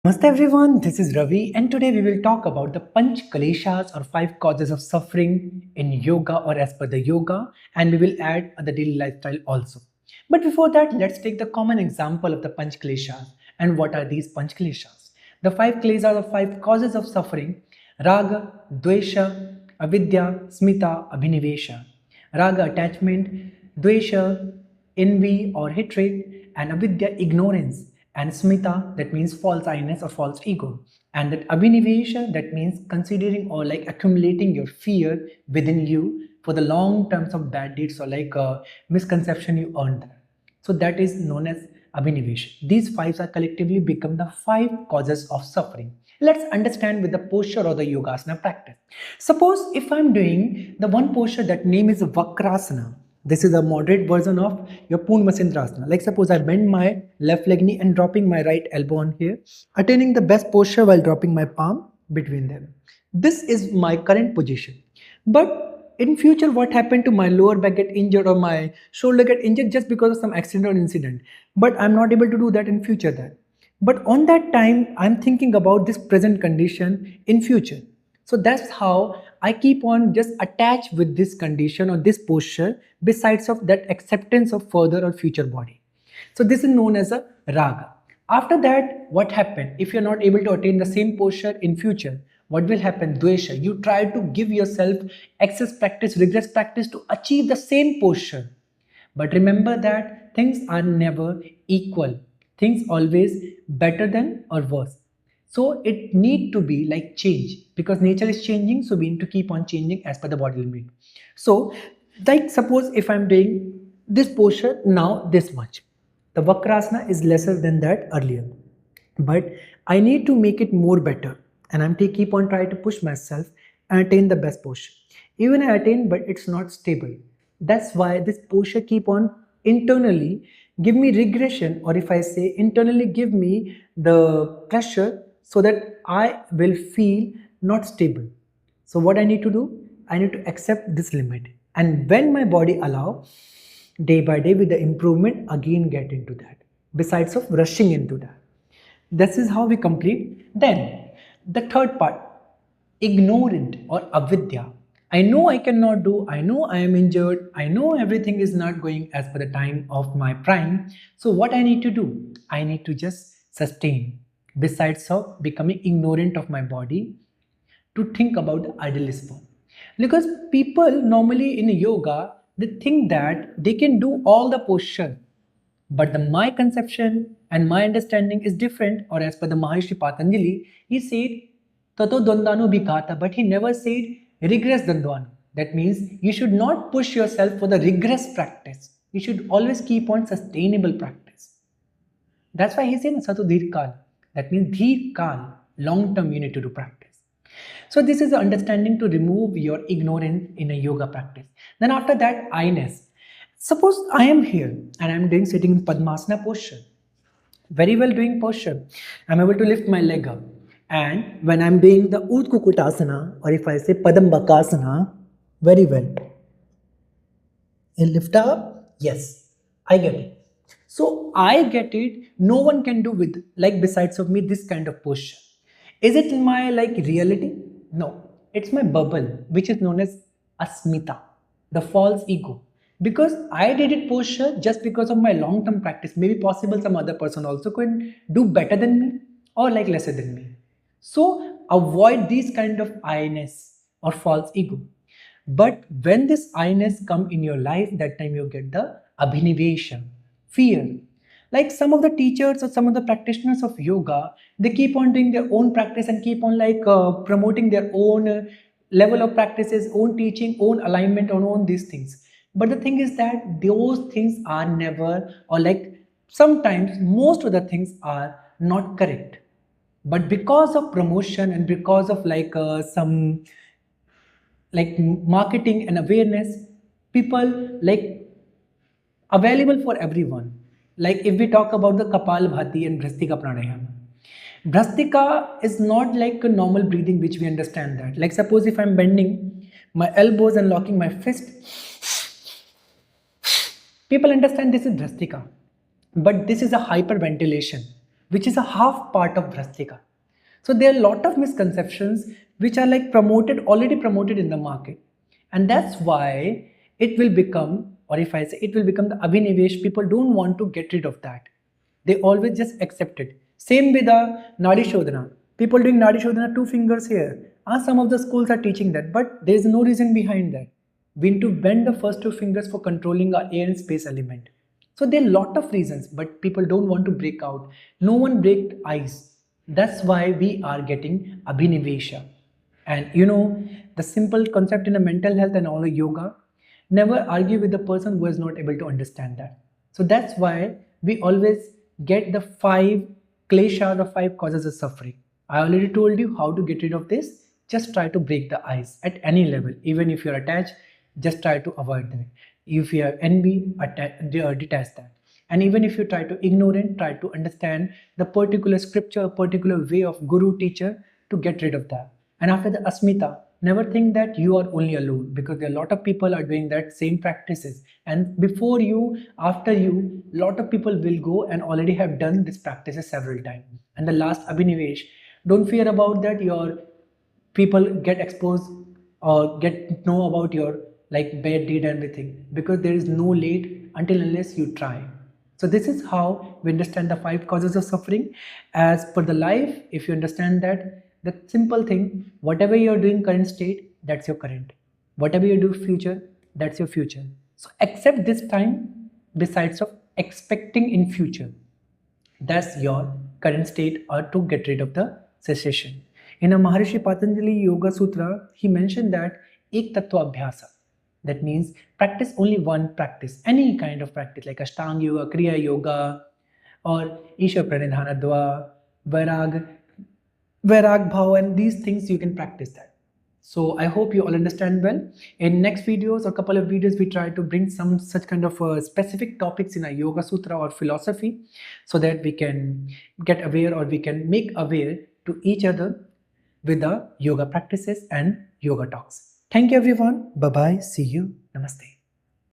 Namaste everyone, this is Ravi and today we will talk about the Panch Kleshas or five causes of suffering in yoga or as per the yoga, and we will add the daily lifestyle also. But before that, let's take the common example of the Panch Kleshas. And what are these Panch Kleshas? The five kleshas or five causes of suffering: Raga, Dvesha, Avidya, Asmita, Abhinivesha. Raga, attachment; Dvesha, envy or hatred; and Avidya, ignorance; and Smita, that means false I-ness or false ego; and that Abhinivesha, that means considering or like accumulating your fear within you for the long terms of bad deeds or like a misconception you earned there. So that is known as Abhinivesha. These five are collectively become the five causes of suffering. Let's understand with the posture or the yogasana practice. Suppose if I'm doing the one posture, that name is Vakrasana. This is a moderate version of your Purnmasindrasana. Like suppose I bend my left leg knee and dropping my right elbow on here, attaining the best posture while dropping my palm between them. This is my current position. But in future, what happened to my lower back get injured or my shoulder get injured just because of some accident or incident. But I'm not able to do that in future then. But on that time, I'm thinking about this present condition in future. So that's how I keep on just attached with this condition or this posture besides of that acceptance of further or future body. So this is known as a raga. After that, what happened? If you're not able to attain the same posture in future, what will happen? Dvesha. You try to give yourself excess practice, regress practice to achieve the same posture. But remember that things are never equal. Things always better than or worse. So it need to be like change because nature is changing. So we need to keep on changing as per the body limit. So like suppose if I'm doing this posture now this much, the Vakrasana is lesser than that earlier. But I need to make it more better and I'm to keep on trying to push myself and attain the best posture. Even I attain, but it's not stable. That's why this posture keep on internally give me regression, or if I say internally give me the pressure so that I will feel not stable. So what I need to do? I need to accept this limit. And when my body allow, day by day with the improvement, again get into that. Besides of rushing into that. This is how we complete. Then the third part, ignorant or avidya. I know I cannot do, I know I am injured, I know everything is not going as per the time of my prime. So what I need to do? I need to just sustain. Besides of becoming ignorant of my body, to think about the idealist form. Because people normally in yoga, they think that they can do all the posture, but my conception and my understanding is different, or as per the Maharishi Patanjali, he said, Tato Dandano Bhikata, but he never said regress Dandvanu. That means you should not push yourself for the regress practice. You should always keep on sustainable practice. That's why he said Sato Dhirkal. That means Dhirkal, long term you need to do practice. So this is the understanding to remove your ignorance in a yoga practice. Then after that, I-ness. Suppose I am here and I am doing sitting in Padmasana posture. Very well doing posture. I am able to lift my leg up. And when I am doing the Utkukutasana, or if I say Padambakasana, very well. I lift up, yes, I get it. So I get it, no one can do with like besides of me this kind of posture. Is it my like reality? No, it's my bubble, which is known as Asmita, the false ego. Because I did it posture just because of my long-term practice. Maybe possible some other person also could do better than me or like lesser than me. So avoid these kind of I-ness or false ego. But when this I-ness come in your life, that time you get the Abhinivesha, fear. Like some of the teachers or some of the practitioners of yoga, they keep on doing their own practice and keep on like promoting their own level of practices, own teaching, own alignment, own these things. But the thing is that those things are never, or like sometimes most of the things are not correct. But because of promotion and because of like some like marketing and awareness, people like available for everyone. Like if we talk about the Kapalbhati and Bhrastika pranayama, Bhrastika is not like a normal breathing which we understand that. Like suppose if I'm bending my elbows and locking my fist, people understand this is Bhrastika. But this is a hyperventilation. which is a half part of Bhrastika. So there are a lot of misconceptions which are like already promoted in the market. And that's why it will become, or if I say it will become the Abhinivesha, people don't want to get rid of that. They always just accept it. Same with the Nadi Shodhana. People doing Nadi Shodhana, 2 fingers here. Some of the schools are teaching that, but there is no reason behind that. We need to bend the first 2 fingers for controlling our air and space element. So there are a lot of reasons, but people don't want to break out. No one breaks ice. That's why we are getting Abhinivesha. And the simple concept in a mental health and all a yoga, never argue with the person who is not able to understand that. So that's why we always get the 5 kleshas or 5 causes of suffering. I already told you how to get rid of this. Just try to break the ice at any level. Even if you're attached, just try to avoid that. If you have envy, detach that. And even if you try to ignore it, try to understand the particular scripture, a particular way of guru, teacher to get rid of that. And after the Asmita, never think that you are only alone, because there are a lot of people are doing that same practices. And before you, after you, a lot of people will go and already have done this practices several times. And the last Abhinivesh, don't fear about that your people get exposed or get know about your like bad deed and everything, because there is no late until unless you try. So this is how we understand the 5 causes of suffering. As per the life, if you understand that, the simple thing, whatever you're doing current state, that's your current. Whatever you do future, that's your future. So accept this time besides of expecting in future. That's your current state, or to get rid of the cessation. In a Maharishi Patanjali Yoga Sutra, he mentioned that Ek Tattva Abhyasa. That means practice only one practice, any kind of practice like Ashtanga Yoga, Kriya Yoga, or Isha Pranidhana Dva, Vairag Bhav, and these things you can practice that. So I hope you all understand well. In next videos or couple of videos, we try to bring some such kind of specific topics in a Yoga Sutra or philosophy, so that we can get aware, or we can make aware to each other with the yoga practices and yoga talks. Thank you everyone. Bye bye. See you. Namaste.